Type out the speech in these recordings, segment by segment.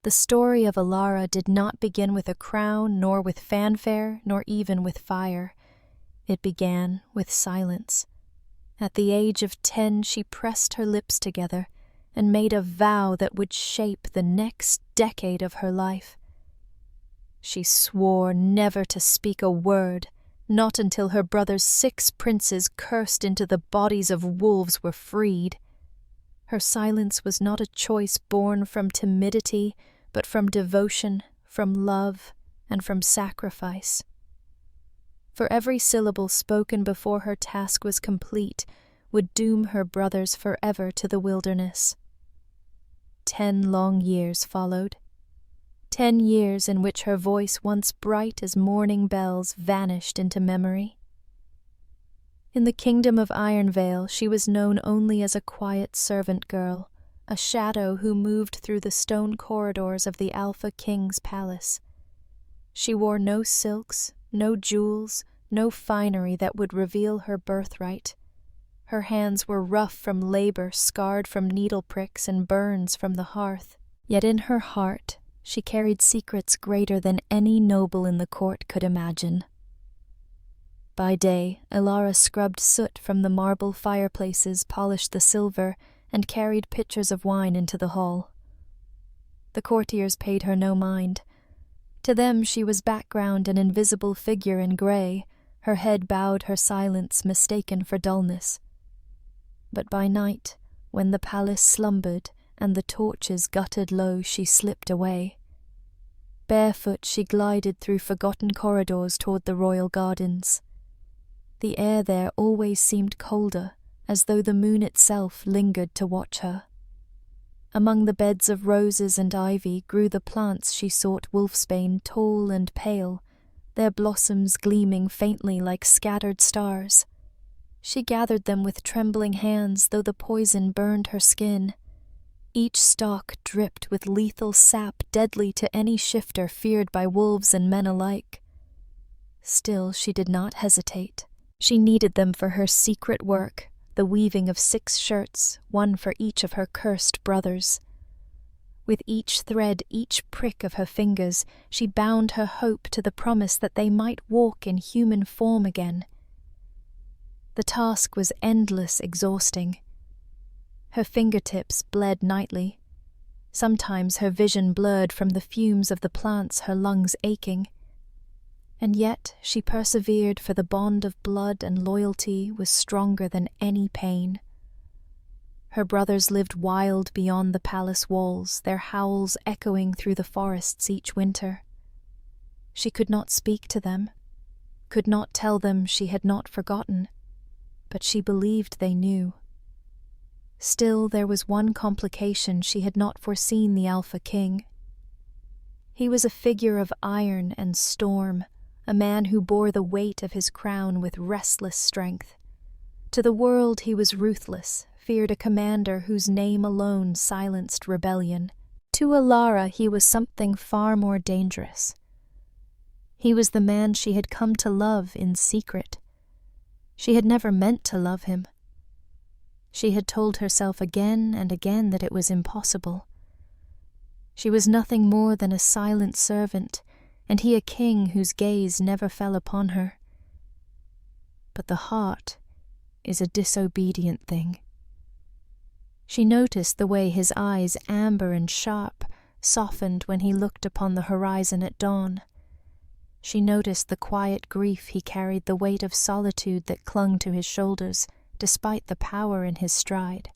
The story of Alara did not begin with a crown, nor with fanfare, nor even with fire. It began with silence. At the age of 10, she pressed her lips together and made a vow that would shape the next decade of her life. She swore never to speak a word, not until her brother's 6 princes cursed into the bodies of wolves were freed. Her silence was not a choice born from timidity, but from devotion, from love, and from sacrifice. For every syllable spoken before her task was complete would doom her brothers forever to the wilderness. 10 long years followed. 10 years in which her voice, once bright as morning bells, vanished into memory. In the kingdom of Ironvale, she was known only as a quiet servant girl, a shadow who moved through the stone corridors of the Alpha King's palace. She wore no silks, no jewels, no finery that would reveal her birthright. Her hands were rough from labor, scarred from needle pricks and burns from the hearth. Yet in her heart, she carried secrets greater than any noble in the court could imagine. By day, Alara scrubbed soot from the marble fireplaces, polished the silver, and carried pitchers of wine into the hall. The courtiers paid her no mind. To them she was background, an invisible figure in grey, her head bowed, her silence mistaken for dullness. But by night, when the palace slumbered and the torches guttered low, she slipped away. Barefoot she glided through forgotten corridors toward the royal gardens. The air there always seemed colder, as though the moon itself lingered to watch her. Among the beds of roses and ivy grew the plants she sought, wolfsbane, tall and pale, their blossoms gleaming faintly like scattered stars. She gathered them with trembling hands, though the poison burned her skin. Each stalk dripped with lethal sap, deadly to any shifter feared by wolves and men alike. Still she did not hesitate. She needed them for her secret work, the weaving of 6 shirts, one for each of her cursed brothers. With each thread, each prick of her fingers, she bound her hope to the promise that they might walk in human form again. The task was endless, exhausting. Her fingertips bled nightly. Sometimes her vision blurred from the fumes of the plants, her lungs aching. And yet she persevered, for the bond of blood and loyalty was stronger than any pain. Her brothers lived wild beyond the palace walls, their howls echoing through the forests each winter. She could not speak to them, could not tell them she had not forgotten, but she believed they knew. Still, there was one complication she had not foreseen the Alpha King. He was a figure of iron and storm, a man who bore the weight of his crown with restless strength. To the world he was ruthless, feared a commander whose name alone silenced rebellion. To Alara he was something far more dangerous. He was the man she had come to love in secret. She had never meant to love him. She had told herself again and again that it was impossible. She was nothing more than a silent servant, and he a king whose gaze never fell upon her. But the heart is a disobedient thing. She noticed the way his eyes, amber and sharp, softened when he looked upon the horizon at dawn. She noticed the quiet grief he carried, the weight of solitude that clung to his shoulders, despite the power in his stride.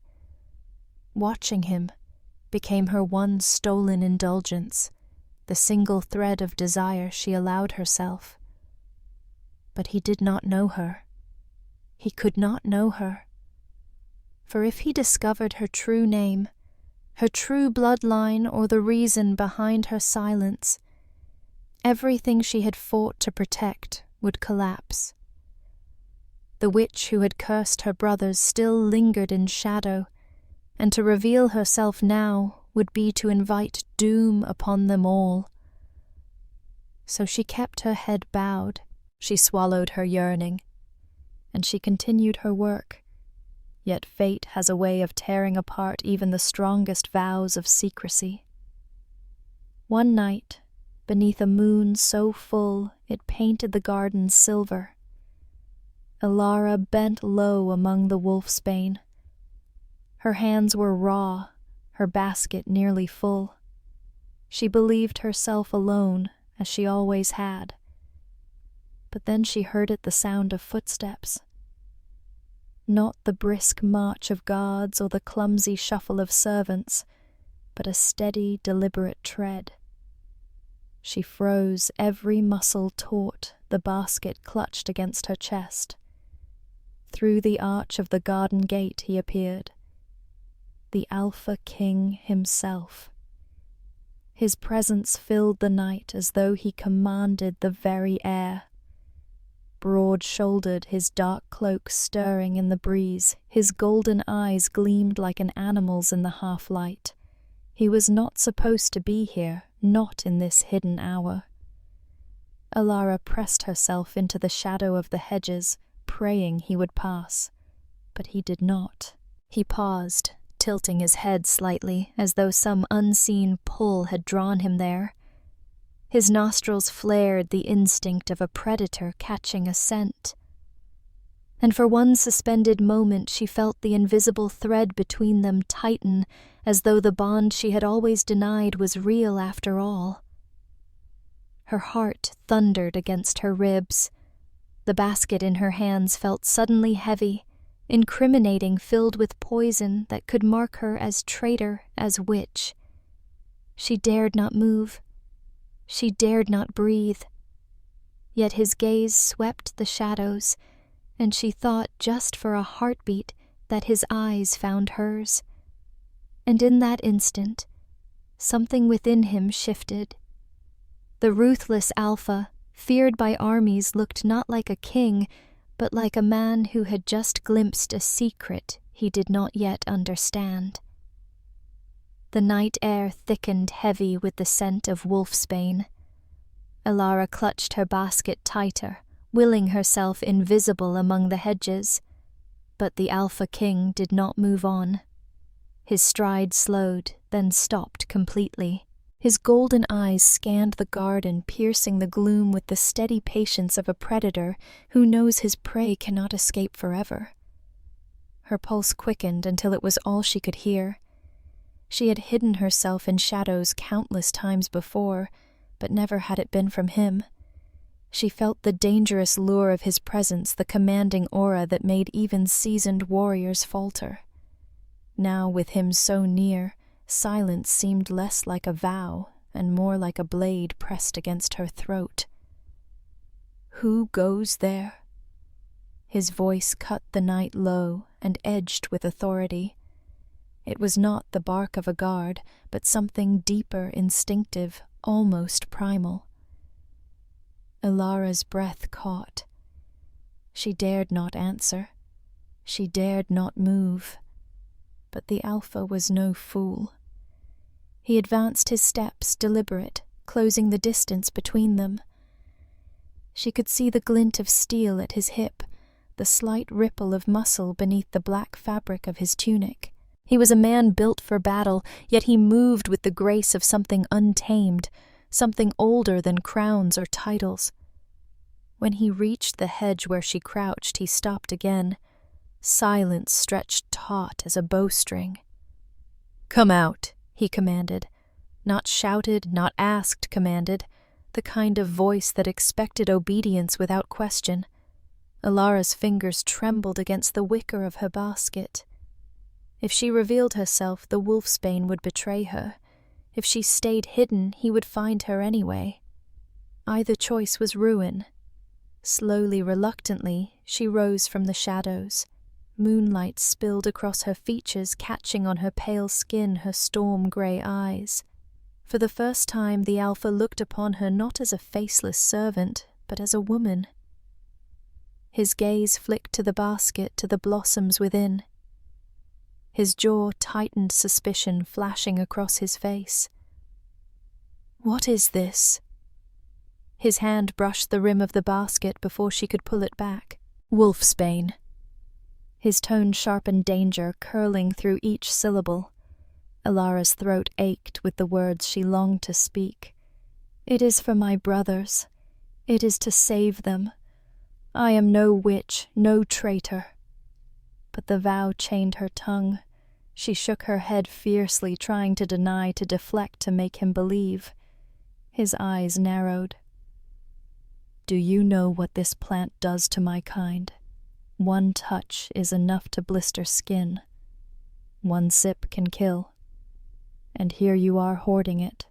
Watching him became her one stolen indulgence, the single thread of desire she allowed herself. But he did not know her. He could not know her. For if he discovered her true name, her true bloodline, or the reason behind her silence, everything she had fought to protect would collapse. The witch who had cursed her brothers still lingered in shadow, and to reveal herself now would be to invite doom upon them all. So she kept her head bowed, she swallowed her yearning, and she continued her work. Yet fate has a way of tearing apart even the strongest vows of secrecy. One night, beneath a moon so full it painted the garden silver, Alara bent low among the wolfsbane. Her hands were raw, her basket nearly full. She believed herself alone, as she always had. But then she heard the sound of footsteps. Not the brisk march of guards or the clumsy shuffle of servants, but a steady, deliberate tread. She froze, every muscle taut, the basket clutched against her chest. Through the arch of the garden gate he appeared. The Alpha King himself. His presence filled the night as though he commanded the very air. Broad-shouldered, his dark cloak stirring in the breeze, his golden eyes gleamed like an animal's in the half-light. He was not supposed to be here, not in this hidden hour. Alara pressed herself into the shadow of the hedges, praying he would pass. But he did not. He paused, tilting his head slightly, as though some unseen pull had drawn him there. His nostrils flared, the instinct of a predator catching a scent. And for one suspended moment she felt the invisible thread between them tighten, as though the bond she had always denied was real after all. Her heart thundered against her ribs. The basket in her hands felt suddenly heavy, incriminating, filled with poison that could mark her as traitor, as witch. She dared not move. She dared not breathe. Yet his gaze swept the shadows, and she thought just for a heartbeat that his eyes found hers. And in that instant, something within him shifted. The ruthless Alpha, feared by armies, looked not like a king, but like a man who had just glimpsed a secret he did not yet understand. The night air thickened heavy with the scent of wolfsbane. Alara clutched her basket tighter, willing herself invisible among the hedges. But the Alpha King did not move on. His stride slowed, then stopped completely. His golden eyes scanned the garden, piercing the gloom with the steady patience of a predator who knows his prey cannot escape forever. Her pulse quickened until it was all she could hear. She had hidden herself in shadows countless times before, but never had it been from him. She felt the dangerous lure of his presence, the commanding aura that made even seasoned warriors falter. Now, with him so near, silence seemed less like a vow and more like a blade pressed against her throat. "Who goes there?" His voice cut the night low and edged with authority. It was not the bark of a guard, but something deeper, instinctive, almost primal. Alara's breath caught. She dared not answer. She dared not move. But the Alpha was no fool. He advanced his steps, deliberate, closing the distance between them. She could see the glint of steel at his hip, the slight ripple of muscle beneath the black fabric of his tunic. He was a man built for battle, yet he moved with the grace of something untamed, something older than crowns or titles. When he reached the hedge where she crouched, he stopped again. Silence stretched taut as a bowstring. "Come out," he commanded. Not shouted, not asked, commanded. The kind of voice that expected obedience without question. Alara's fingers trembled against the wicker of her basket. If she revealed herself, the wolfsbane would betray her. If she stayed hidden, he would find her anyway. Either choice was ruin. Slowly, reluctantly, she rose from the shadows. Moonlight spilled across her features, catching on her pale skin, her storm-grey eyes. For the first time, the Alpha looked upon her not as a faceless servant, but as a woman. His gaze flicked to the basket, to the blossoms within. His jaw tightened, suspicion flashing across his face. "What is this?" His hand brushed the rim of the basket before she could pull it back. "Wolfsbane." His tone sharpened danger, curling through each syllable. Alara's throat ached with the words she longed to speak. "It is for my brothers. It is to save them. I am no witch, no traitor." But the vow chained her tongue. She shook her head fiercely, trying to deny, to deflect, to make him believe. His eyes narrowed. "Do you know what this plant does to my kind? One touch is enough to blister skin. One sip can kill. And here you are hoarding it."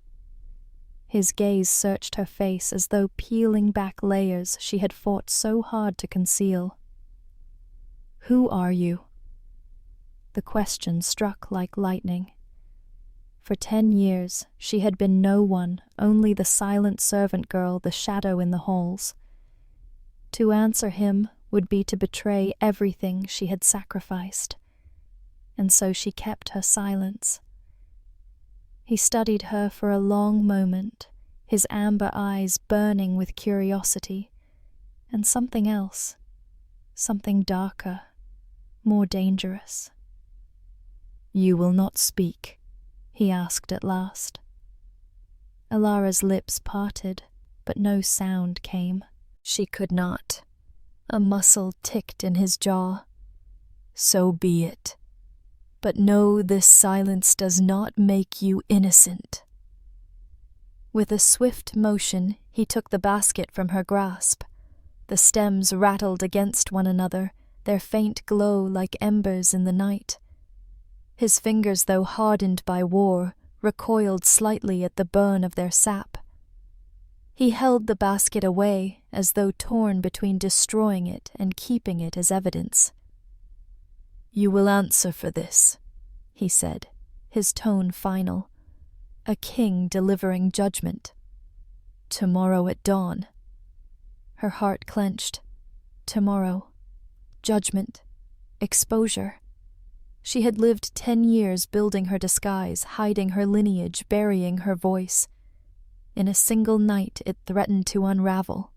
His gaze searched her face as though peeling back layers she had fought so hard to conceal. "Who are you?" The question struck like lightning. For 10 years she had been no one, only the silent servant girl, the shadow in the halls. To answer him would be to betray everything she had sacrificed, and so she kept her silence. He studied her for a long moment, his amber eyes burning with curiosity, and something else, something darker, more dangerous. "You will not speak?" he asked at last. Alara's lips parted, but no sound came. She could not. A muscle ticked in his jaw. "So be it. But know this silence does not make you innocent." With a swift motion, he took the basket from her grasp. The stems rattled against one another, their faint glow like embers in the night. His fingers, though hardened by war, recoiled slightly at the burn of their sap. He held the basket away, as though torn between destroying it and keeping it as evidence. "You will answer for this," he said, his tone final. A king delivering judgment. "Tomorrow at dawn." Her heart clenched. Tomorrow. Judgment. Exposure. She had lived 10 years building her disguise, hiding her lineage, burying her voice. In a single night it threatened to unravel.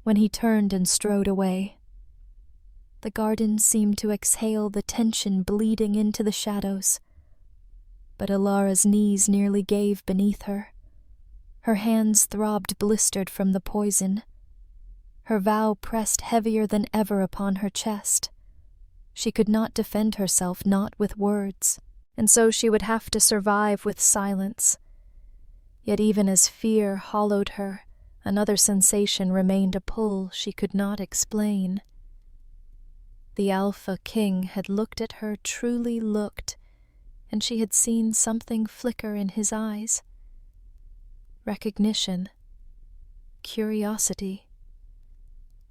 When he turned and strode away, the garden seemed to exhale the tension bleeding into the shadows. But Alara's knees nearly gave beneath her. Her hands throbbed blistered from the poison. Her vow pressed heavier than ever upon her chest. She could not defend herself, not with words, and so she would have to survive with silence. Yet even as fear hollowed her, another sensation remained, a pull she could not explain. The Alpha King had looked at her, truly looked, and she had seen something flicker in his eyes. Recognition. Curiosity.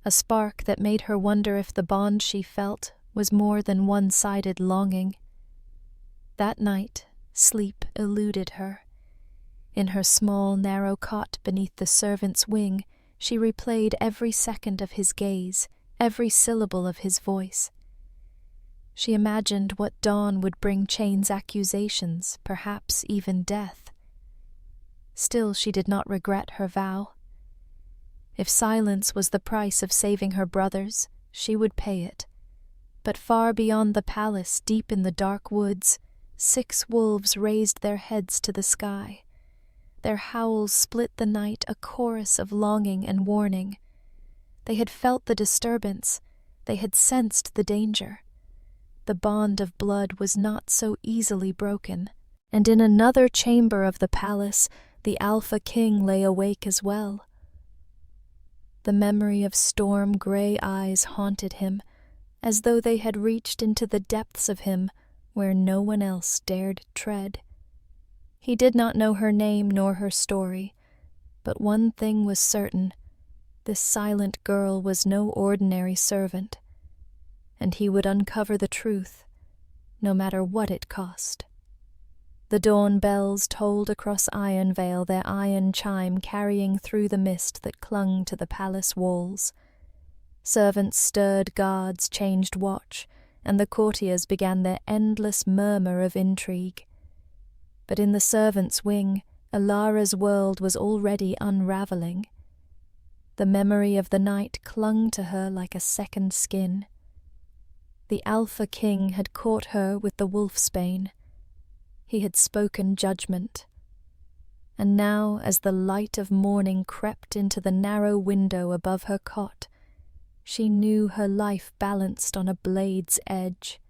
A spark that made her wonder if the bond she felt was more than one-sided longing. That night, sleep eluded her. In her small, narrow cot beneath the servant's wing, she replayed every second of his gaze, every syllable of his voice. She imagined what dawn would bring Chain's accusations, perhaps even death. Still she did not regret her vow. If silence was the price of saving her brothers, she would pay it. But far beyond the palace, deep in the dark woods, 6 wolves raised their heads to the sky. Their howls split the night, a chorus of longing and warning. They had felt the disturbance. They had sensed the danger. The bond of blood was not so easily broken, and in another chamber of the palace, the Alpha King lay awake as well. The memory of storm-gray eyes haunted him, as though they had reached into the depths of him where no one else dared tread. He did not know her name nor her story, but one thing was certain: this silent girl was no ordinary servant, and he would uncover the truth, no matter what it cost. The dawn bells tolled across Unveiled, their iron chime carrying through the mist that clung to the palace walls. Servants stirred, guards changed watch, and the courtiers began their endless murmur of intrigue. But in the servants' wing, Alara's world was already unraveling. The memory of the night clung to her like a second skin. The Alpha King had caught her with the wolfsbane. He had spoken judgment. And now, as the light of morning crept into the narrow window above her cot, she knew her life balanced on a blade's edge.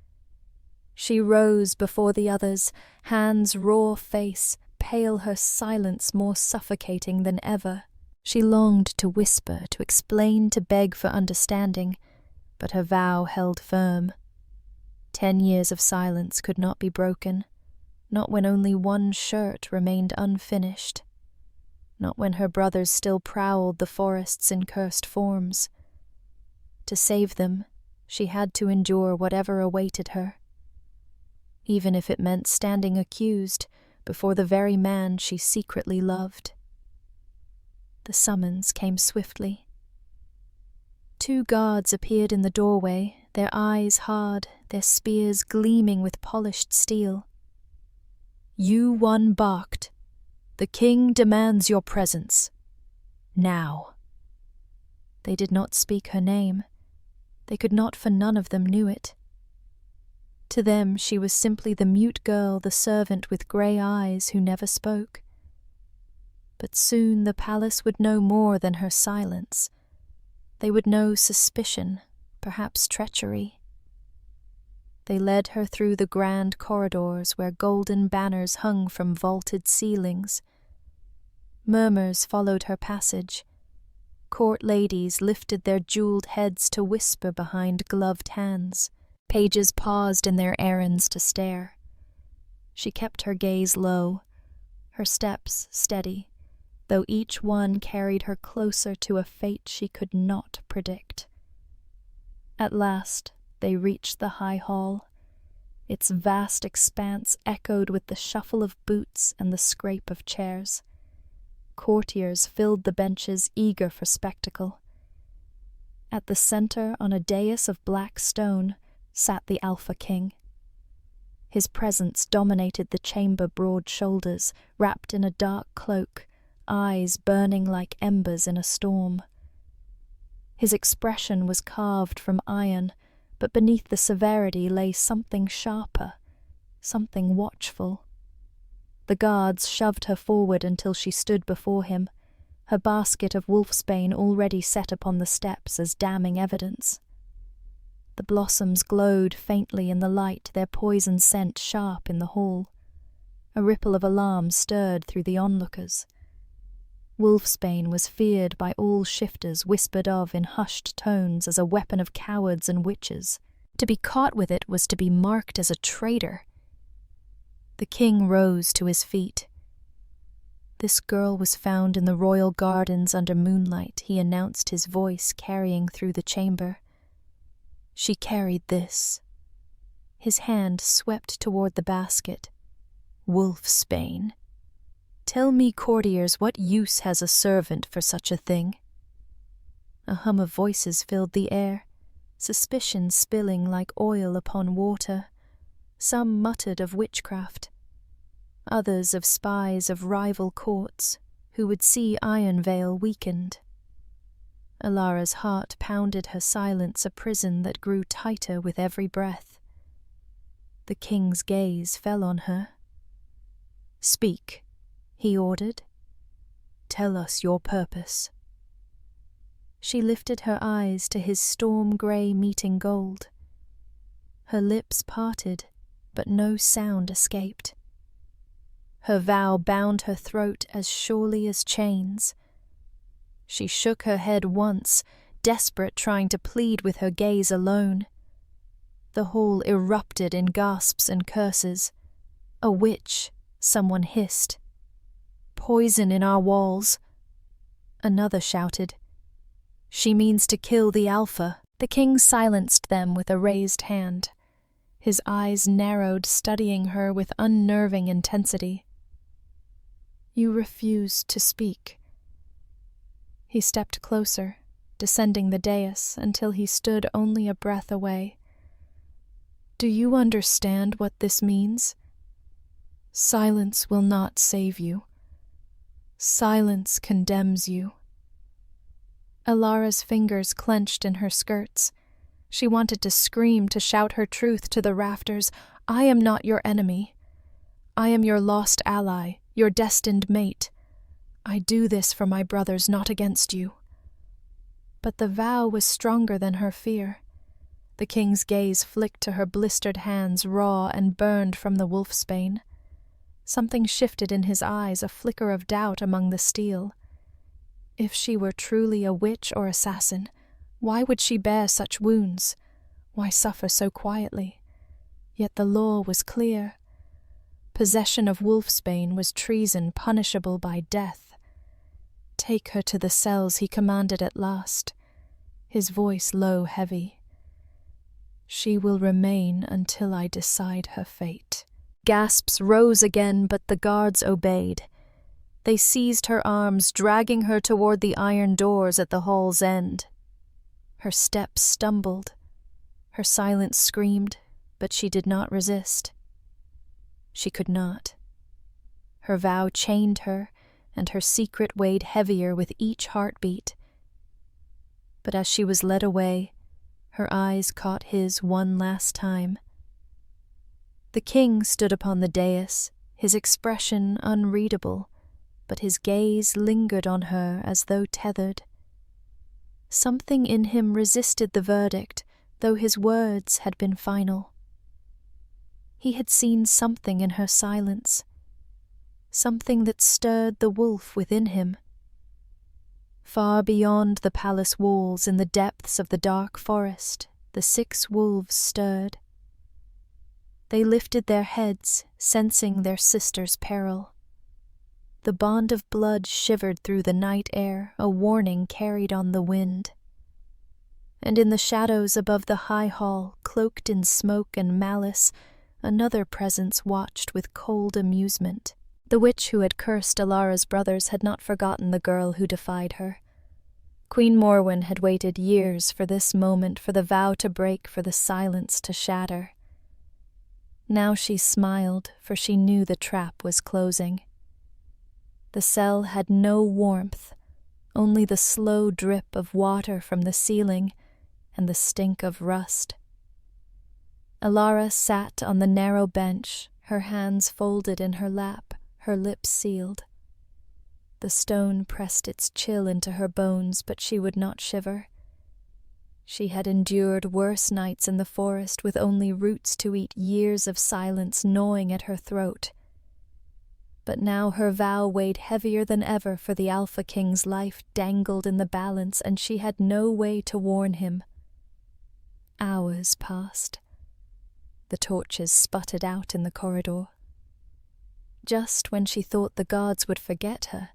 She rose before the others, Han's raw face, pale, her silence more suffocating than ever. She longed to whisper, to explain, to beg for understanding, but her vow held firm. 10 years of silence could not be broken, not when only one shirt remained unfinished, not when her brothers still prowled the forests in cursed forms. To save them, she had to endure whatever awaited her, even if it meant standing accused before the very man she secretly loved. The summons came swiftly. 2 guards appeared in the doorway, their eyes hard, their spears gleaming with polished steel. "You one barked. The king demands your presence. Now." They did not speak her name. They could not, for none of them knew it. To them she was simply the mute girl, the servant with grey eyes who never spoke. But soon the palace would know more than her silence. They would know suspicion, perhaps treachery. They led her through the grand corridors where golden banners hung from vaulted ceilings. Murmurs followed her passage. Court ladies lifted their jeweled heads to whisper behind gloved hands. Pages paused in their errands to stare. She kept her gaze low, her steps steady, though each one carried her closer to a fate she could not predict. At last they reached the high hall. Its vast expanse echoed with the shuffle of boots and the scrape of chairs. Courtiers filled the benches, eager for spectacle. At the center, on a dais of black stone, sat the Alpha King. His presence dominated the chamber broad shoulders, wrapped in a dark cloak, eyes burning like embers in a storm. His expression was carved from iron, but beneath the severity lay something sharper, something watchful. The guards shoved her forward until she stood before him, her basket of wolfsbane already set upon the steps as damning evidence. The blossoms glowed faintly in the light, their poison scent sharp in the hall. A ripple of alarm stirred through the onlookers. Wolfsbane was feared by all shifters, whispered of in hushed tones as a weapon of cowards and witches. To be caught with it was to be marked as a traitor. The king rose to his feet. "This girl was found in the royal gardens under moonlight," he announced, his voice carrying through the chamber. "She carried this." His hand swept toward the basket. "Wolfsbane. Tell me, courtiers, what use has a servant for such a thing?" A hum of voices filled the air, suspicion spilling like oil upon water. Some muttered of witchcraft, others of spies of rival courts who would see Unveiled weakened. Alara's heart pounded her silence, a prison that grew tighter with every breath. The king's gaze fell on her. "Speak," he ordered. "Tell us your purpose." She lifted her eyes to his storm-grey meeting gold. Her lips parted, but no sound escaped. Her vow bound her throat as surely as chains. She shook her head once, desperate, trying to plead with her gaze alone. The hall erupted in gasps and curses. "A witch," someone hissed. "Poison in our walls." Another shouted, "She means to kill the Alpha." The king silenced them with a raised hand. His eyes narrowed, studying her with unnerving intensity. "You refuse to speak." He stepped closer, descending the dais until he stood only a breath away. "Do you understand what this means? Silence will not save you. Silence condemns you." Alara's fingers clenched in her skirts. She wanted to scream, to shout her truth to the rafters. "I am not your enemy. I am your lost ally, your destined mate. I do this for my brothers, not against you." But the vow was stronger than her fear. The king's gaze flicked to her blistered hands, raw and burned from the wolfsbane. Something shifted in his eyes, a flicker of doubt among the steel. If she were truly a witch or assassin, why would she bear such wounds? Why suffer so quietly? Yet the law was clear. Possession of wolfsbane was treason punishable by death. "Take her to the cells," he commanded at last, his voice low, heavy. "She will remain until I decide her fate." Gasps rose again, but the guards obeyed. They seized her arms, dragging her toward the iron doors at the hall's end. Her steps stumbled. Her silence screamed, but she did not resist. She could not. Her vow chained her, and her secret weighed heavier with each heartbeat. But as she was led away, her eyes caught his one last time. The king stood upon the dais, his expression unreadable, but his gaze lingered on her as though tethered. Something in him resisted the verdict, though his words had been final. He had seen something in her silence, something that stirred the wolf within him. Far beyond the palace walls, in the depths of the dark forest, the 6 wolves stirred. They lifted their heads, sensing their sister's peril. The bond of blood shivered through the night air, a warning carried on the wind. And in the shadows above the high hall, cloaked in smoke and malice, another presence watched with cold amusement. The witch who had cursed Alara's brothers had not forgotten the girl who defied her. Queen Morwen had waited years for this moment, for the vow to break, for the silence to shatter. Now she smiled, for she knew the trap was closing. The cell had no warmth, only the slow drip of water from the ceiling and the stink of rust. Alara sat on the narrow bench, her hands folded in her lap, her lips sealed. The stone pressed its chill into her bones, but she would not shiver. She had endured worse nights in the forest with only roots to eat, years of silence gnawing at her throat. But now her vow weighed heavier than ever, for the Alpha King's life dangled in the balance, and she had no way to warn him. Hours passed. The torches sputtered out in the corridor. Just when she thought the guards would forget her,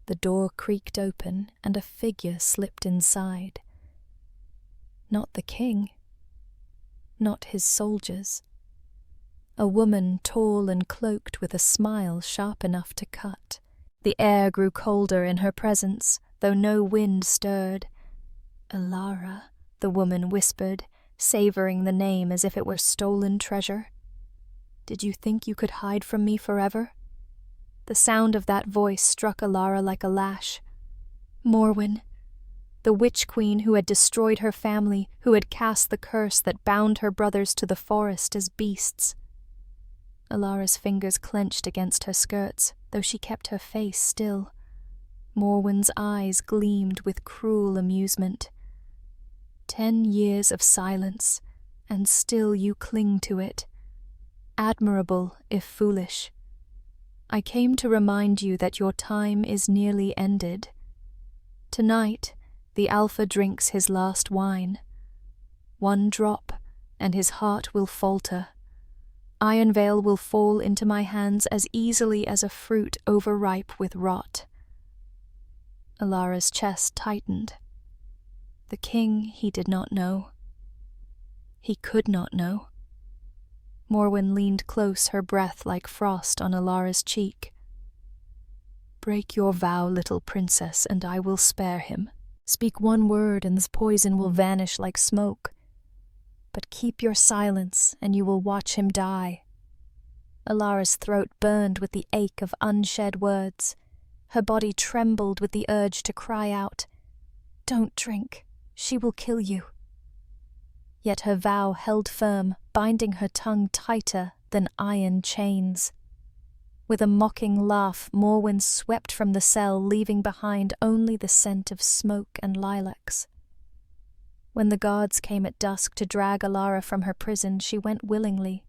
the door creaked open and a figure slipped inside. Not the king. Not his soldiers. A woman tall and cloaked, with a smile sharp enough to cut. The air grew colder in her presence, though no wind stirred. "Alara," the woman whispered, savoring the name as if it were stolen treasure. "Did you think you could hide from me forever?" The sound of that voice struck Alara like a lash. Morwen, the witch queen who had destroyed her family, who had cast the curse that bound her brothers to the forest as beasts. Alara's fingers clenched against her skirts, though she kept her face still. Morwen's eyes gleamed with cruel amusement. 10 years of silence, and still you cling to it. Admirable, if foolish. I came to remind you that your time is nearly ended. Tonight, the Alpha drinks his last wine. 1 drop, and his heart will falter. Unveiled will fall into my hands as easily as a fruit overripe with rot. Alara's chest tightened. The king he did not know. He could not know. Morwen leaned close, her breath like frost on Alara's cheek. "Break your vow, little princess, and I will spare him. Speak 1 word and this poison will vanish like smoke. But keep your silence, and you will watch him die." Alara's throat burned with the ache of unshed words. Her body trembled with the urge to cry out, "Don't drink. She will kill you." Yet her vow held firm, binding her tongue tighter than iron chains. With a mocking laugh, Morwen swept from the cell, leaving behind only the scent of smoke and lilacs. When the guards came at dusk to drag Alara from her prison, she went willingly.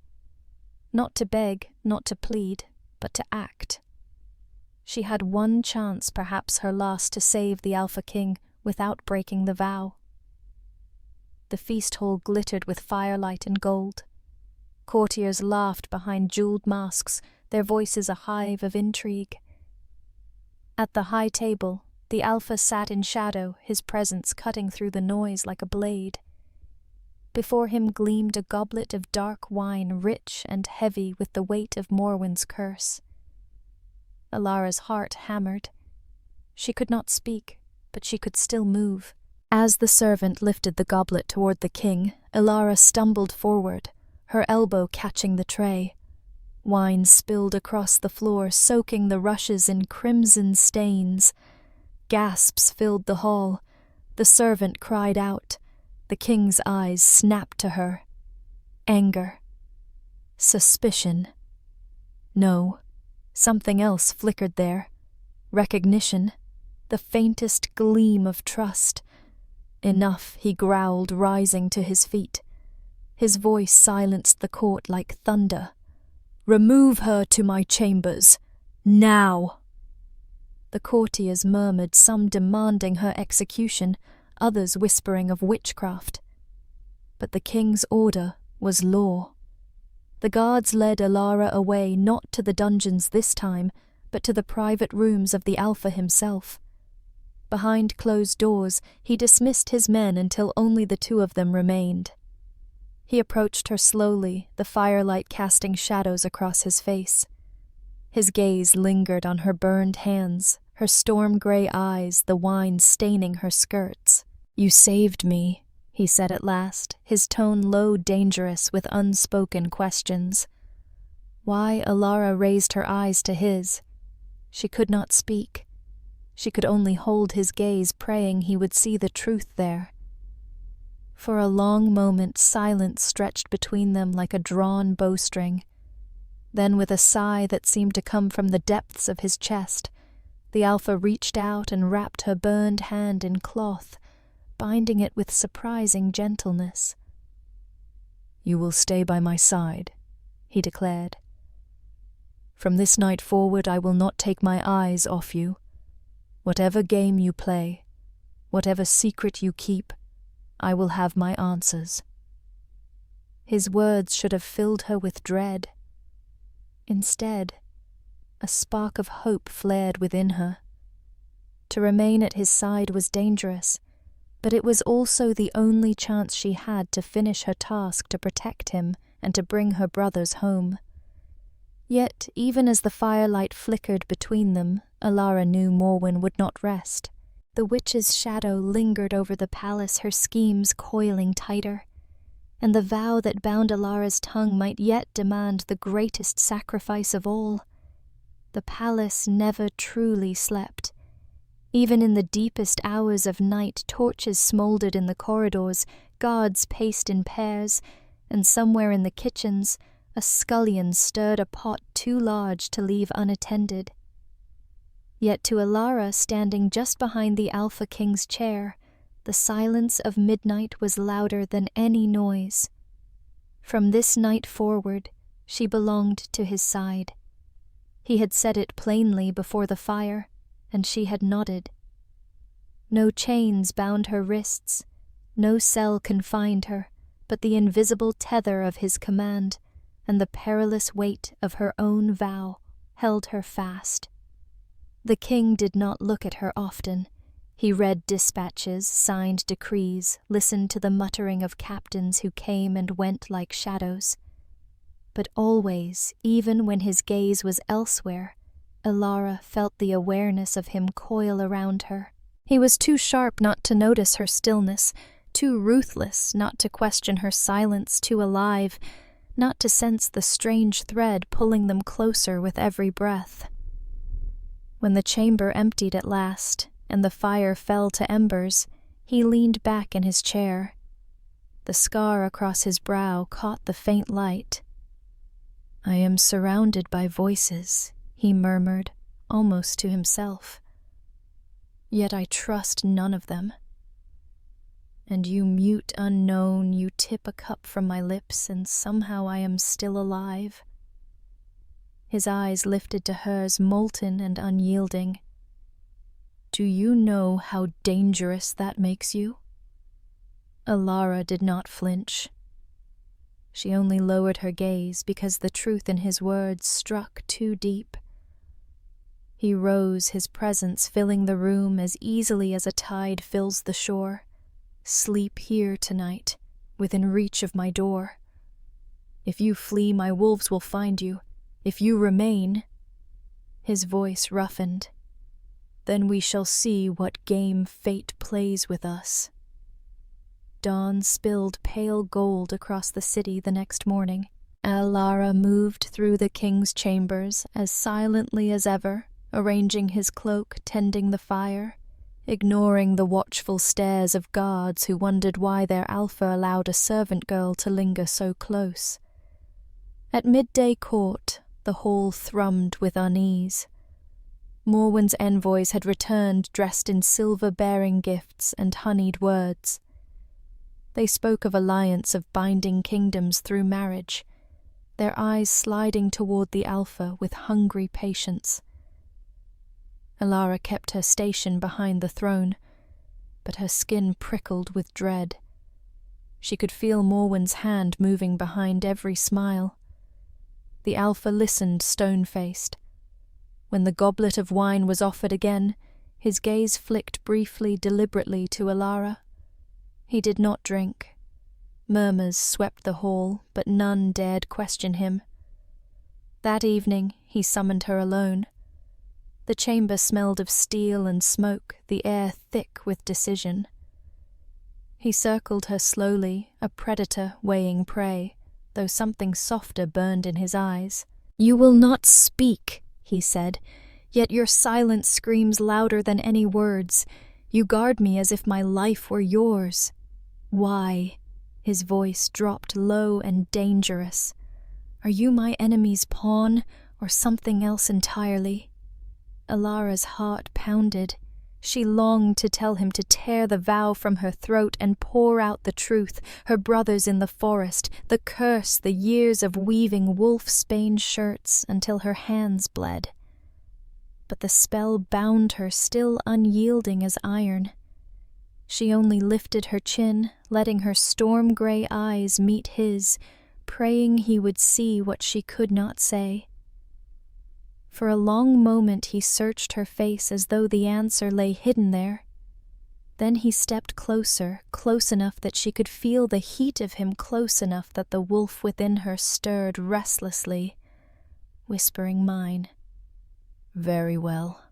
Not to beg, not to plead, but to act. She had one chance, perhaps her last, to save the Alpha King without breaking the vow. The feast hall glittered with firelight and gold. Courtiers laughed behind jeweled masks, their voices a hive of intrigue. At the high table, the Alpha sat in shadow, his presence cutting through the noise like a blade. Before him gleamed a goblet of dark wine, rich and heavy with the weight of Morwen's curse. Alara's heart hammered. She could not speak, but she could still move. As the servant lifted the goblet toward the king, Alara stumbled forward, her elbow catching the tray. Wine spilled across the floor, soaking the rushes in crimson stains. Gasps filled the hall. The servant cried out. The king's eyes snapped to her. Anger. Suspicion. No. Something else flickered there. Recognition. The faintest gleam of trust. Enough, he growled, rising to his feet. His voice silenced the court like thunder. "Remove her to my chambers. Now!" The courtiers murmured, some demanding her execution, others whispering of witchcraft. But the king's order was law. The guards led Alara away, not to the dungeons this time, but to the private rooms of the Alpha himself. Behind closed doors, he dismissed his men until only the two of them remained. He approached her slowly, the firelight casting shadows across his face. His gaze lingered on her burned hands, her storm-gray eyes, the wine staining her skirts. "You saved me," he said at last, his tone low, dangerous, with unspoken questions. Why Alara raised her eyes to his? She could not speak. She could only hold his gaze, praying he would see the truth there. For a long moment silence stretched between them like a drawn bowstring. Then, with a sigh that seemed to come from the depths of his chest, the Alpha reached out and wrapped her burned hand in cloth, binding it with surprising gentleness. "You will stay by my side," he declared. "From this night forward I will not take my eyes off you. Whatever game you play, whatever secret you keep, I will have my answers." His words should have filled her with dread. Instead, a spark of hope flared within her. To remain at his side was dangerous, but it was also the only chance she had to finish her task to protect him and to bring her brothers home. Yet, even as the firelight flickered between them, Alara knew Morwen would not rest. The witch's shadow lingered over the palace, her schemes coiling tighter, and the vow that bound Alara's tongue might yet demand the greatest sacrifice of all. The palace never truly slept. Even in the deepest hours of night, torches smoldered in the corridors, guards paced in pairs, and somewhere in the kitchens, a scullion stirred a pot too large to leave unattended. Yet to Alara, standing just behind the Alpha King's chair, the silence of midnight was louder than any noise. From this night forward, she belonged to his side. He had said it plainly before the fire, and she had nodded. No chains bound her wrists, no cell confined her, but the invisible tether of his command, and the perilous weight of her own vow held her fast. The king did not look at her often. He read dispatches, signed decrees, listened to the muttering of captains who came and went like shadows. But always, even when his gaze was elsewhere, Alara felt the awareness of him coil around her. He was too sharp not to notice her stillness, too ruthless not to question her silence, too alive not to sense the strange thread pulling them closer with every breath. When the chamber emptied at last, and the fire fell to embers, he leaned back in his chair. The scar across his brow caught the faint light. "I am surrounded by voices," he murmured, almost to himself. Yet I trust none of them. And you mute unknown, you tip a cup from my lips, and somehow I am still alive. His eyes lifted to hers, molten and unyielding. Do you know how dangerous that makes you? Alara did not flinch. She only lowered her gaze because the truth in his words struck too deep. He rose, his presence filling the room as easily as a tide fills the shore. Sleep here tonight, within reach of my door. If you flee, my wolves will find you. If you remain, his voice roughened, then we shall see what game fate plays with us. Dawn spilled pale gold across the city the next morning. Alara moved through the king's chambers as silently as ever, arranging his cloak, tending the fire, ignoring the watchful stares of guards who wondered why their alpha allowed a servant girl to linger so close. At midday court, the hall thrummed with unease. Morwen's envoys had returned dressed in silver-bearing gifts and honeyed words. They spoke of alliance of binding kingdoms through marriage, their eyes sliding toward the alpha with hungry patience. Alara kept her station behind the throne, but her skin prickled with dread. She could feel Morwen's hand moving behind every smile. The alpha listened stone-faced. When the goblet of wine was offered again, his gaze flicked briefly, deliberately to Alara. He did not drink. Murmurs swept the hall, but none dared question him. That evening he summoned her alone. The chamber smelled of steel and smoke, the air thick with decision. He circled her slowly, a predator weighing prey, though something softer burned in his eyes. "You will not speak," he said, "yet your silence screams louder than any words. You guard me as if my life were yours. Why?" His voice dropped low and dangerous. "Are you my enemy's pawn, or something else entirely?" Alara's heart pounded. She longed to tell him to tear the vow from her throat and pour out the truth, her brothers in the forest, the curse, the years of weaving wolf-spaned shirts until her hands bled. But the spell bound her, still unyielding as iron. She only lifted her chin, letting her storm-gray eyes meet his, praying he would see what she could not say. For a long moment he searched her face as though the answer lay hidden there. Then he stepped closer, close enough that she could feel the heat of him, close enough that the wolf within her stirred restlessly, whispering mine. "Very well,"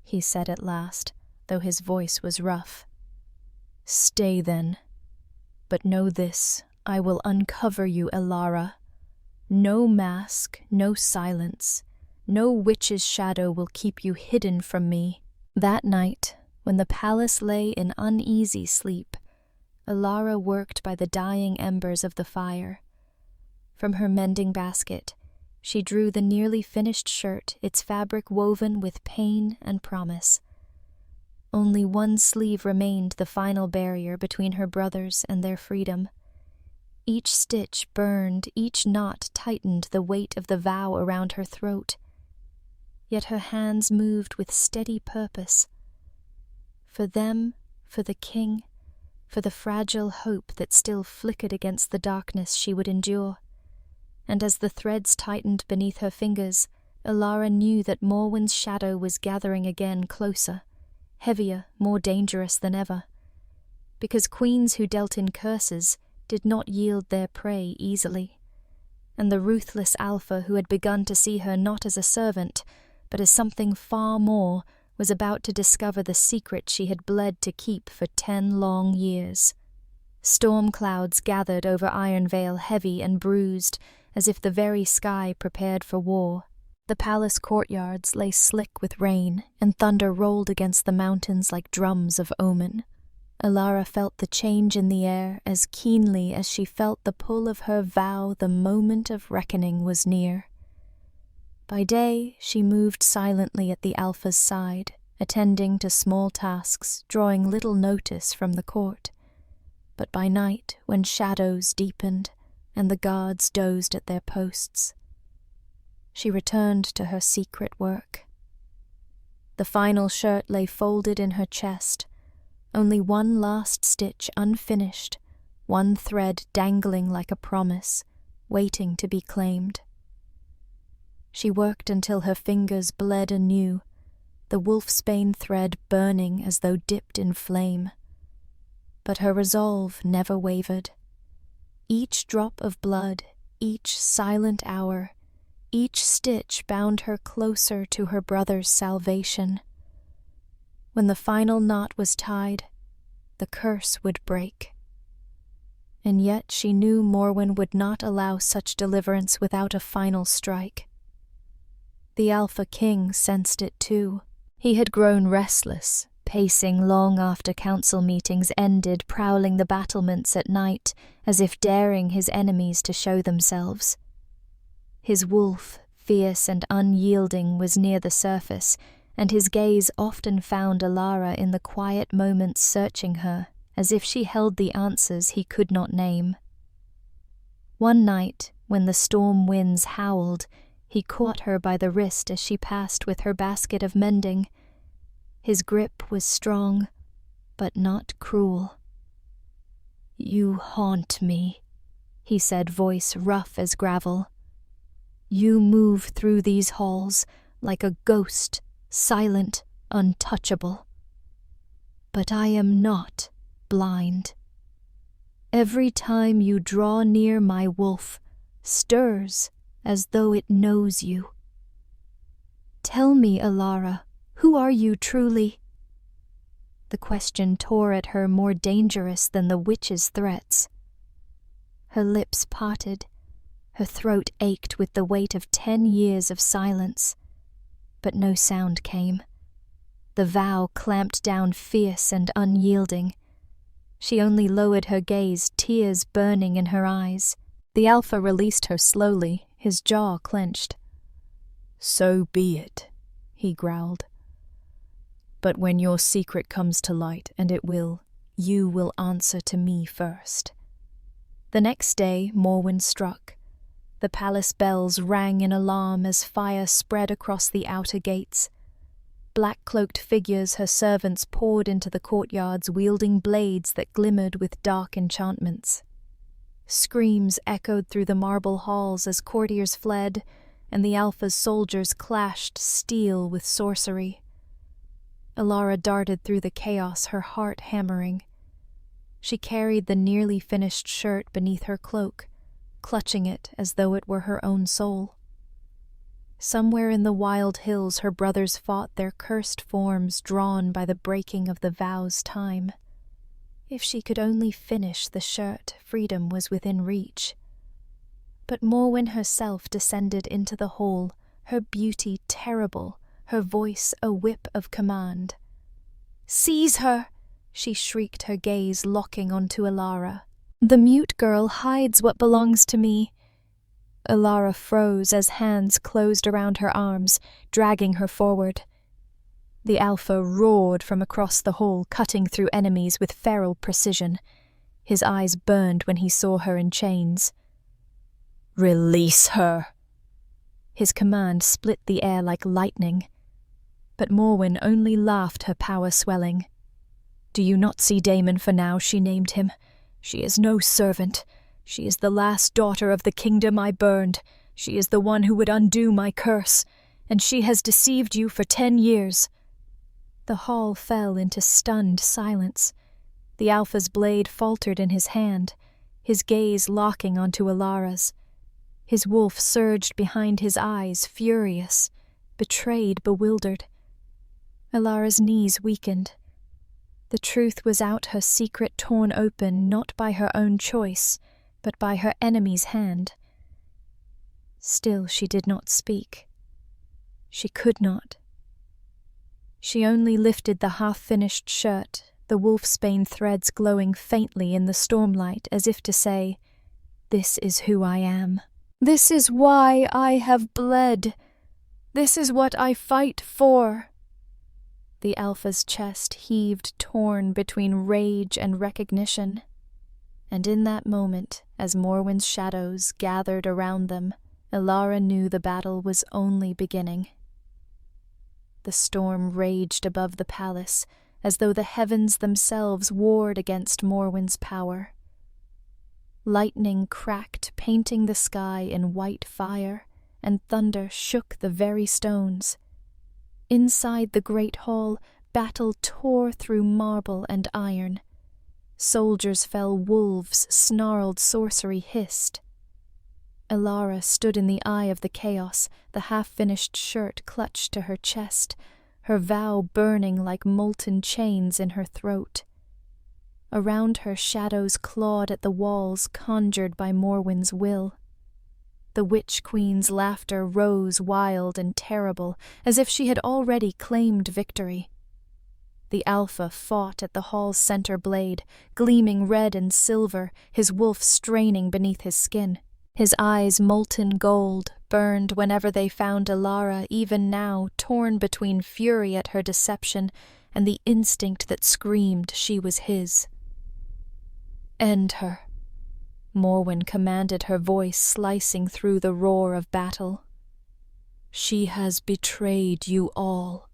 he said at last, though his voice was rough. "Stay then. But know this, I will uncover you, Alara. No mask, no silence. No witch's shadow will keep you hidden from me." That night, when the palace lay in uneasy sleep, Alara worked by the dying embers of the fire. From her mending basket, she drew the nearly finished shirt, its fabric woven with pain and promise. Only one sleeve remained the final barrier between her brothers and their freedom. Each stitch burned, each knot tightened the weight of the vow around her throat. Yet her hands moved with steady purpose. For them, for the king, for the fragile hope that still flickered against the darkness she would endure. And as the threads tightened beneath her fingers, Alara knew that Morwen's shadow was gathering again closer, heavier, more dangerous than ever. Because queens who dealt in curses did not yield their prey easily. And the ruthless alpha who had begun to see her not as a servant, but as something far more, was about to discover the secret she had bled to keep for 10 long years. Storm clouds gathered over Ironvale, heavy and bruised, as if the very sky prepared for war. The palace courtyards lay slick with rain, and thunder rolled against the mountains like drums of omen. Alara felt the change in the air as keenly as she felt the pull of her vow the moment of reckoning was near. By day, she moved silently at the Alpha's side, attending to small tasks, drawing little notice from the court. But by night, when shadows deepened and the guards dozed at their posts, she returned to her secret work. The final shirt lay folded in her chest, only one last stitch unfinished, one thread dangling like a promise, waiting to be claimed. She worked until her fingers bled anew, the wolfsbane thread burning as though dipped in flame. But her resolve never wavered. Each drop of blood, each silent hour, each stitch bound her closer to her brother's salvation. When the final knot was tied, the curse would break. And yet she knew Morwen would not allow such deliverance without a final strike. The Alpha King sensed it too. He had grown restless, pacing long after council meetings ended, prowling the battlements at night, as if daring his enemies to show themselves. His wolf, fierce and unyielding, was near the surface, and his gaze often found Alara in the quiet moments searching her, as if she held the answers he could not name. One night, when the storm winds howled, he caught her by the wrist as she passed with her basket of mending. His grip was strong, but not cruel. "You haunt me," he said, voice rough as gravel. "You move through these halls like a ghost, silent, untouchable. But I am not blind. Every time you draw near, my wolf stirs as though it knows you. Tell me, Alara, who are you truly?" The question tore at her, more dangerous than the witch's threats. Her lips parted, her throat ached with the weight of 10 years of silence, but no sound came. The vow clamped down fierce and unyielding. She only lowered her gaze, tears burning in her eyes. The Alpha released her slowly, his jaw clenched. "So be it," he growled. "But when your secret comes to light, and it will, you will answer to me first." The next day, Morwen struck. The palace bells rang in alarm as fire spread across the outer gates. Black-cloaked figures, her servants, poured into the courtyards, wielding blades that glimmered with dark enchantments. Screams echoed through the marble halls as courtiers fled, and the Alpha's soldiers clashed steel with sorcery. Alara darted through the chaos, her heart hammering. She carried the nearly finished shirt beneath her cloak, clutching it as though it were her own soul. Somewhere in the wild hills her brothers fought their cursed forms, drawn by the breaking of the vow's time. If she could only finish the shirt, freedom was within reach. But Morwen herself descended into the hall, her beauty terrible, her voice a whip of command. "Seize her!" she shrieked, her gaze locking onto Alara. "The mute girl hides what belongs to me." Alara froze as hands closed around her arms, dragging her forward. The Alpha roared from across the hall, cutting through enemies with feral precision. His eyes burned when he saw her in chains. "Release her!" His command split the air like lightning. But Morwen only laughed, her power swelling. "Do you not see Damon for now?" she named him. "She is no servant. She is the last daughter of the kingdom I burned. She is the one who would undo my curse. And she has deceived you for 10 years. The hall fell into stunned silence. The Alpha's blade faltered in his hand, his gaze locking onto Alara's. His wolf surged behind his eyes, furious, betrayed, bewildered. Alara's knees weakened. The truth was out, her secret torn open, not by her own choice, but by her enemy's hand. Still she did not speak. She could not. She only lifted the half-finished shirt, the wolfsbane threads glowing faintly in the stormlight, as if to say, "This is who I am. This is why I have bled." This is what I fight for." The Alpha's chest heaved, torn between rage and recognition. And in that moment, as Morwen's shadows gathered around them, Elara knew the battle was only beginning. The storm raged above the palace, as though the heavens themselves warred against Morwen's power. Lightning cracked, painting the sky in white fire, and thunder shook the very stones. Inside the great hall, battle tore through marble and iron. Soldiers fell wolves, snarled sorcery hissed. Elara stood in the eye of the chaos, the half-finished shirt clutched to her chest, her vow burning like molten chains in her throat. Around her, shadows clawed at the walls conjured by Morwen's will. The Witch Queen's laughter rose wild and terrible, as if she had already claimed victory. The Alpha fought at the hall's center blade, gleaming red and silver, his wolf straining beneath his skin. His eyes, molten gold, burned whenever they found Elara, even now, torn between fury at her deception and the instinct that screamed she was his. "End her," Morwen commanded, her voice slicing through the roar of battle. "She has betrayed you all."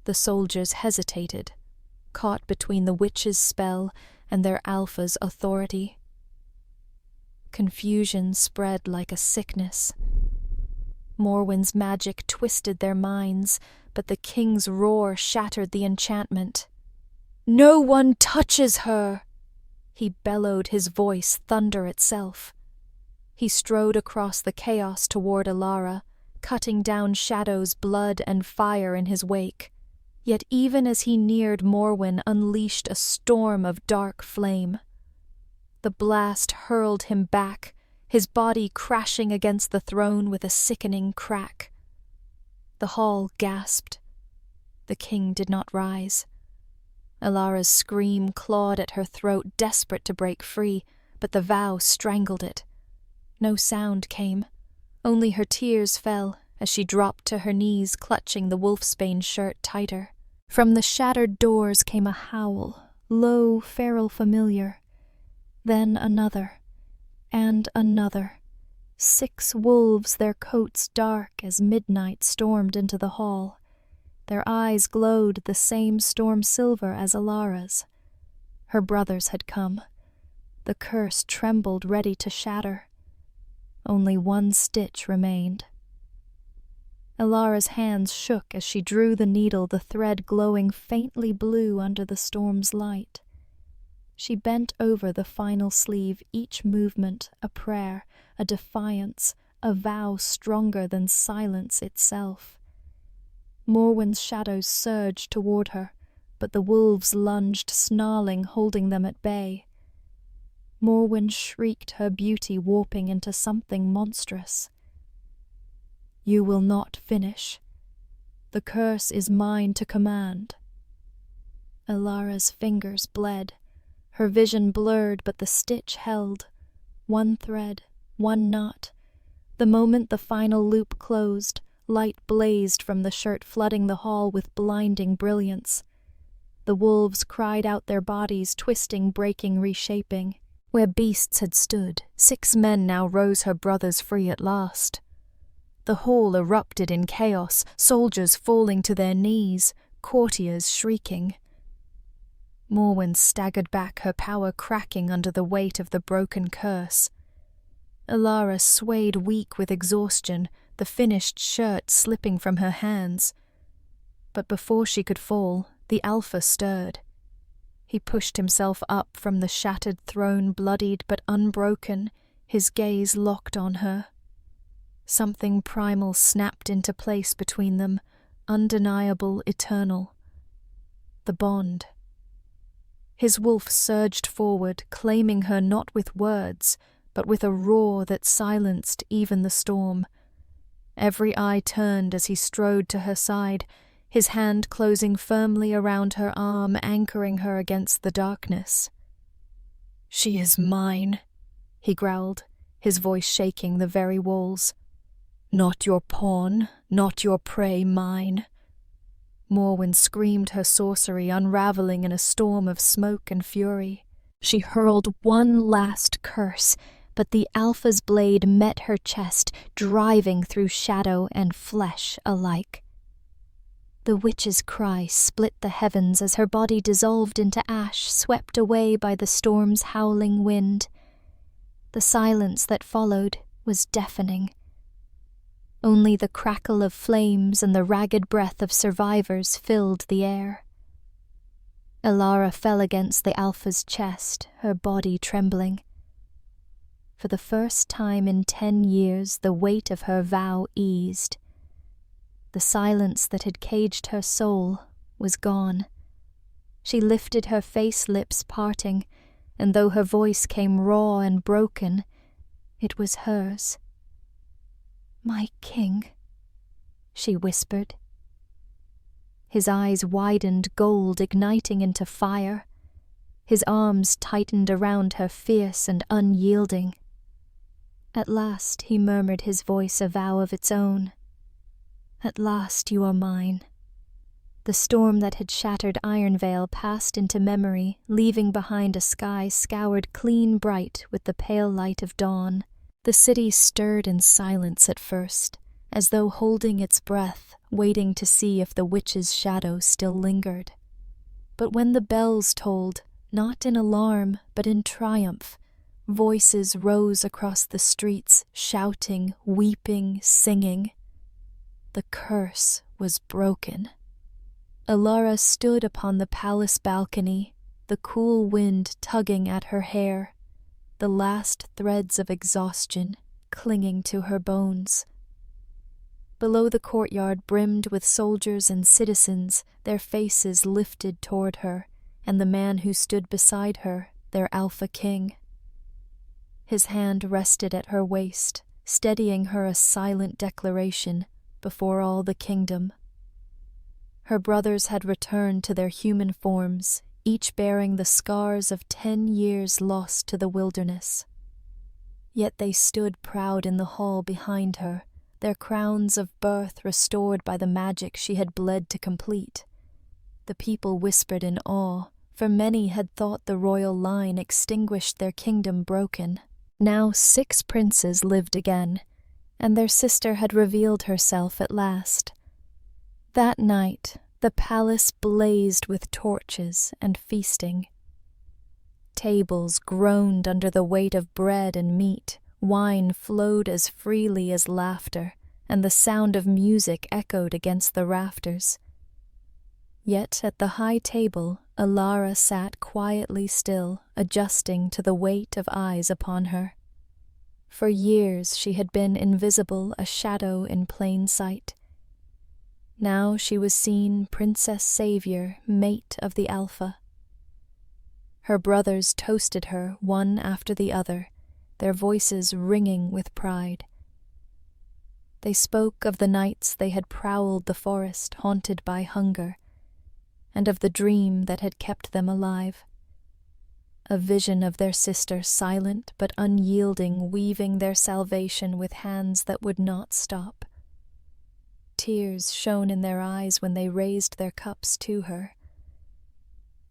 The soldiers hesitated, caught between the witch's spell and their Alpha's authority. Confusion spread like a sickness. Morwen's magic twisted their minds, but the king's roar shattered the enchantment. "No one touches her!" He bellowed, his voice thunder itself. He strode across the chaos toward Elara, cutting down shadows, blood, and fire in his wake. Yet even as he neared, Morwen unleashed a storm of dark flame. The blast hurled him back, his body crashing against the throne with a sickening crack. The hall gasped. The king did not rise. Elara's scream clawed at her throat, desperate to break free, but the vow strangled it. No sound came. Only her tears fell as she dropped to her knees, clutching the wolfsbane shirt tighter. From the shattered doors came a howl, low, feral familiar. Then another, and another. 6 wolves, their coats dark as midnight, stormed into the hall. Their eyes glowed the same storm silver as Elara's. Her brothers had come. The curse trembled, ready to shatter. Only one stitch remained. Elara's hands shook as she drew the needle, the thread glowing faintly blue under the storm's light. She bent over the final sleeve, each movement a prayer, a defiance, a vow stronger than silence itself. Morwen's shadows surged toward her, but the wolves lunged, snarling, holding them at bay. Morwen shrieked, her beauty warping into something monstrous. "You will not finish. The curse is mine to command." Elara's fingers bled. Her vision blurred, but the stitch held. One thread, one knot. The moment the final loop closed, light blazed from the shirt, flooding the hall with blinding brilliance. The wolves cried out, their bodies twisting, breaking, reshaping. Where beasts had stood, 6 men now rose, her brothers free at last. The hall erupted in chaos, soldiers falling to their knees, courtiers shrieking. Morwen staggered back, her power cracking under the weight of the broken curse. Elara swayed, weak with exhaustion, the finished shirt slipping from her hands. But before she could fall, the Alpha stirred. He pushed himself up from the shattered throne, bloodied but unbroken, his gaze locked on her. Something primal snapped into place between them, undeniable, eternal. The bond. His wolf surged forward, claiming her not with words, but with a roar that silenced even the storm. Every eye turned as he strode to her side, his hand closing firmly around her arm, anchoring her against the darkness. "She is mine," he growled, his voice shaking the very walls. "Not your pawn, not your prey, mine." Morwen screamed her sorcery, unraveling in a storm of smoke and fury. She hurled one last curse, but the Alpha's blade met her chest, driving through shadow and flesh alike. The witch's cry split the heavens as her body dissolved into ash, swept away by the storm's howling wind. The silence that followed was deafening. Only the crackle of flames and the ragged breath of survivors filled the air. Elara fell against the Alpha's chest, her body trembling. For the first time in 10 years, the weight of her vow eased. The silence that had caged her soul was gone. She lifted her face, lips parting, and though her voice came raw and broken, it was hers. "My king," she whispered. His eyes widened, gold igniting into fire. His arms tightened around her, fierce and unyielding. At last he murmured, his voice a vow of its own. "At last you are mine." The storm that had shattered Ironvale passed into memory, leaving behind a sky scoured clean bright with the pale light of dawn. The city stirred in silence at first, as though holding its breath, waiting to see if the witch's shadow still lingered. But when the bells tolled, not in alarm, but in triumph, voices rose across the streets, shouting, weeping, singing. The curse was broken. Elara stood upon the palace balcony, the cool wind tugging at her hair, the last threads of exhaustion clinging to her bones. Below, the courtyard brimmed with soldiers and citizens, their faces lifted toward her, and the man who stood beside her, their Alpha King. His hand rested at her waist, steadying her a silent declaration before all the kingdom. Her brothers had returned to their human forms, each bearing the scars of 10 years lost to the wilderness. Yet they stood proud in the hall behind her, their crowns of birth restored by the magic she had bled to complete. The people whispered in awe, for many had thought the royal line extinguished, their kingdom broken. Now 6 princes lived again, and their sister had revealed herself at last. That night, the palace blazed with torches and feasting. Tables groaned under the weight of bread and meat, wine flowed as freely as laughter, and the sound of music echoed against the rafters. Yet at the high table, Elara sat quietly still, adjusting to the weight of eyes upon her. For years she had been invisible, a shadow in plain sight. Now she was seen Princess Savior, mate of the Alpha. Her brothers toasted her one after the other, their voices ringing with pride. They spoke of the nights they had prowled the forest, haunted by hunger, and of the dream that had kept them alive. A vision of their sister, silent but unyielding, weaving their salvation with hands that would not stop. Tears shone in their eyes when they raised their cups to her.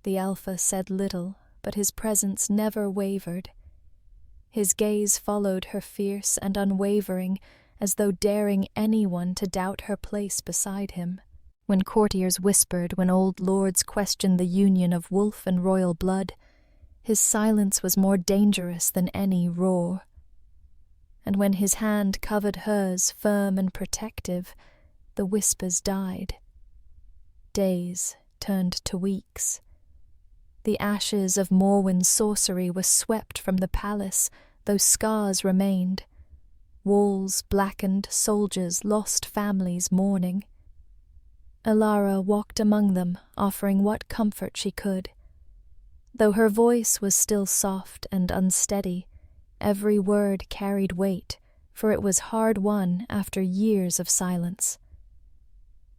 The Alpha said little, but his presence never wavered. His gaze followed her fierce and unwavering, as though daring anyone to doubt her place beside him. When courtiers whispered, when old lords questioned the union of wolf and royal blood, his silence was more dangerous than any roar. And when his hand covered hers, firm and protective, the whispers died. Days turned to weeks. The ashes of Morwen's sorcery were swept from the palace, though scars remained. Walls blackened, soldiers lost, families mourning. Elara walked among them, offering what comfort she could. Though her voice was still soft and unsteady, every word carried weight, for it was hard won after years of silence.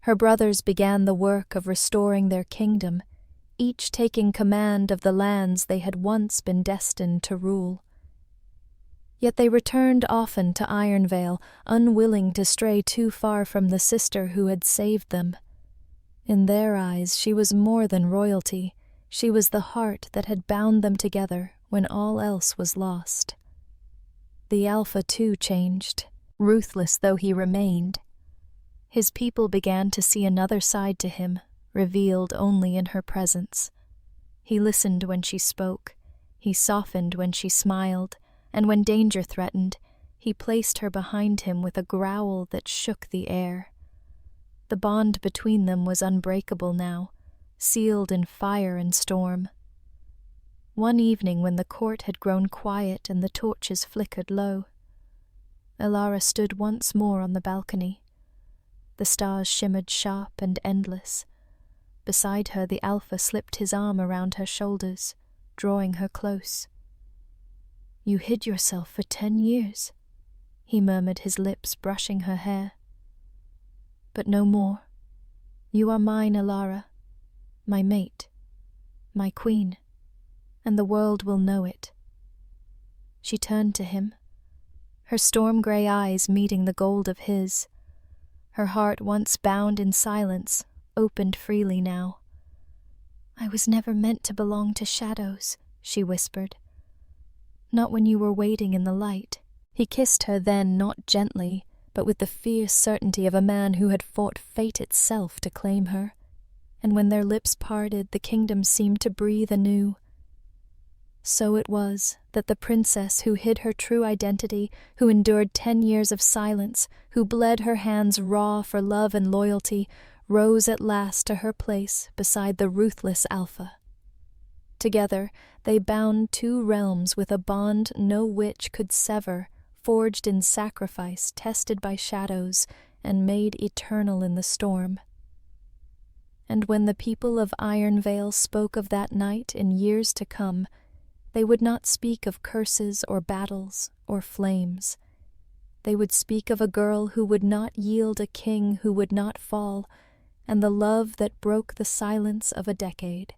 Her brothers began the work of restoring their kingdom, each taking command of the lands they had once been destined to rule. Yet they returned often to Ironvale, unwilling to stray too far from the sister who had saved them. In their eyes she was more than royalty. She was the heart that had bound them together when all else was lost. The Alpha too changed, ruthless though he remained. His people began to see another side to him, revealed only in her presence. He listened when she spoke, he softened when she smiled, and when danger threatened, he placed her behind him with a growl that shook the air. The bond between them was unbreakable now, sealed in fire and storm. One evening when the court had grown quiet and the torches flickered low, Elara stood once more on the balcony. The stars shimmered sharp and endless. Beside her the Alpha slipped his arm around her shoulders, drawing her close. "You hid yourself for 10 years," he murmured, his lips brushing her hair. "But no more. You are mine, Elara, my mate, my queen, and the world will know it." She turned to him, her storm-grey eyes meeting the gold of his. Her heart, once bound in silence, opened freely now. "I was never meant to belong to shadows," she whispered. "Not when you were waiting in the light." He kissed her then, not gently, but with the fierce certainty of a man who had fought fate itself to claim her. And when their lips parted, the kingdom seemed to breathe anew. So it was that the princess who hid her true identity, who endured 10 years of silence, who bled her hands raw for love and loyalty, rose at last to her place beside the ruthless Alpha. Together they bound 2 realms with a bond no witch could sever, forged in sacrifice, tested by shadows, and made eternal in the storm. And when the people of Ironvale spoke of that night in years to come, they would not speak of curses or battles or flames. They would speak of a girl who would not yield, a king who would not fall, and the love that broke the silence of a decade.